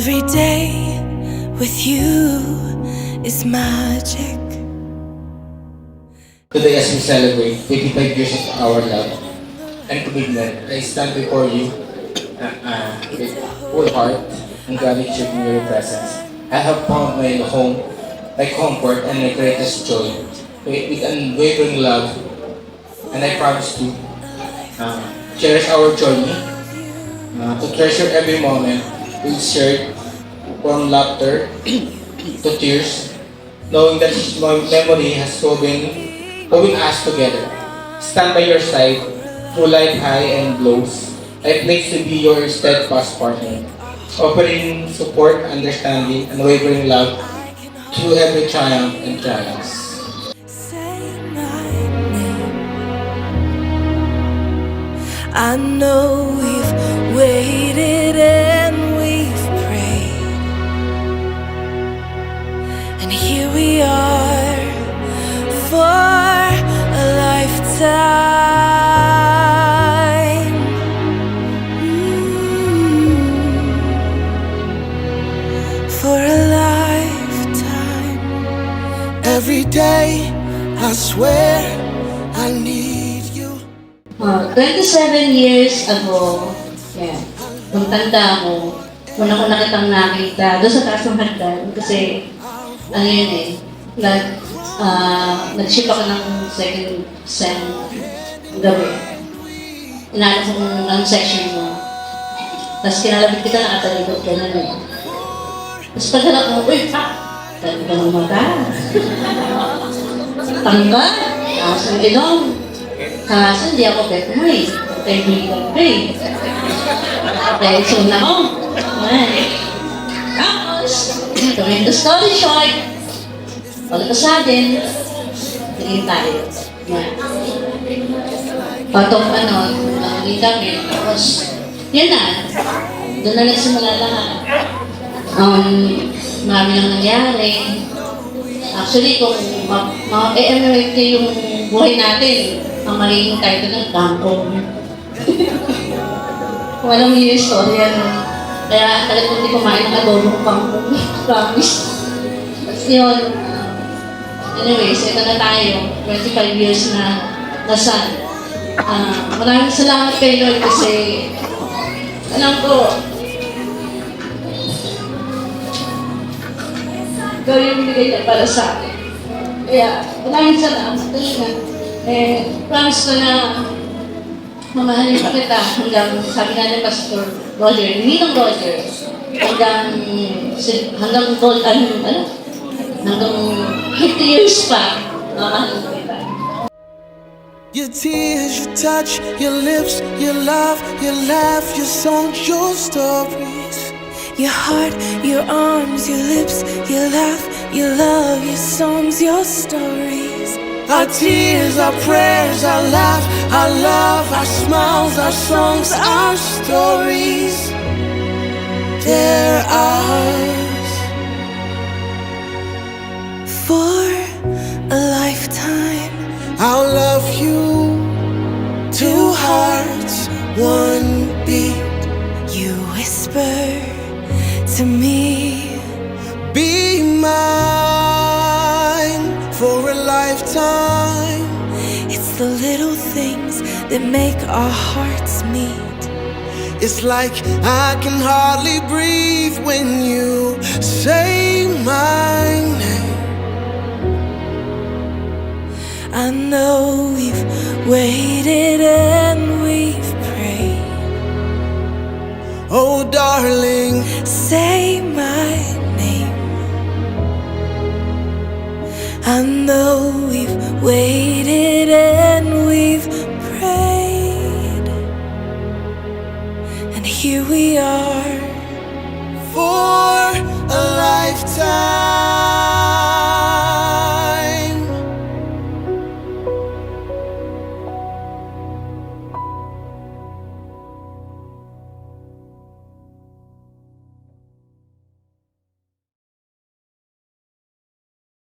Every day with you is magic. Today, as we celebrate 25 years of our love and commitment, I stand before you with full heart and gratitude in your presence. I have found my home, my comfort, and my greatest joy with unwavering love, and I promise to cherish our journey, to treasure every moment we've shared, from laughter to tears, knowing that this memory has woven us together. Stand by your side through life high and lows. I pledge to be your steadfast partner, offering support, understanding, and unwavering love through every triumph and trials. Say my name. I know we've waited and we've prayed, and here we are for a lifetime. For a lifetime. Every day, I swear I need you. 27 years ago, yan, nung tanda mo, una ko na kitang nakita doon sa taas ng hagdan kasi, ano yun eh, nag-ship ako ng second sem gabi. Inaano ko ng section mo. Tapos kinalabit kita, nakatalikod ka na eh. Tapos paghanap mo, uy, talaga ng mata. Tangga, kaso inom. Kaso hindi ako bet mo eh. Kaibigan ko eh. Dahil soon ako. Tapos, to make the story short, all of a sudden, naging tayo. Patong naging kami. Tapos, yan na. Doon na nagsimula lahat. Marami nang nangyari. Actually, kung ma-enumerate yung buhay natin, ang magiging title ng Kangkong. Kung alam niyo yung story, kaya talagang hindi kumain ng adobong Kangkong. Promise. Yun. Anyways, ito na tayo. 25 years na nasan. Maraming salamat kay Lord kasi alam ko, ikaw yung binigay niya para sa akin. Kaya, maraming salamat talaga. Promise ko na mamahalin pa kita hanggang, sabi nga ni Pastor Roger, Ninong Roger, hanggang gold, hanggang 50 years pa, mamahalin pa kita. Your tears, your touch, your lips, your love, your laugh, your songs, your stories. Your heart, your arms, your lips, your laugh, your love, your songs, your stories. Our tears, our prayers, our laugh, our love, our smiles, our songs, our stories. They're ours. For a lifetime. I'll love you. Two hearts, one beat. You whisper to me, be mine for a lifetime. it's the little things that make our hearts meet. It's like I can hardly breathe when you say my name. I know we've waited and we've prayed. Oh darling, Say my name. I know we've waited and we've prayed, and here we are for a lifetime.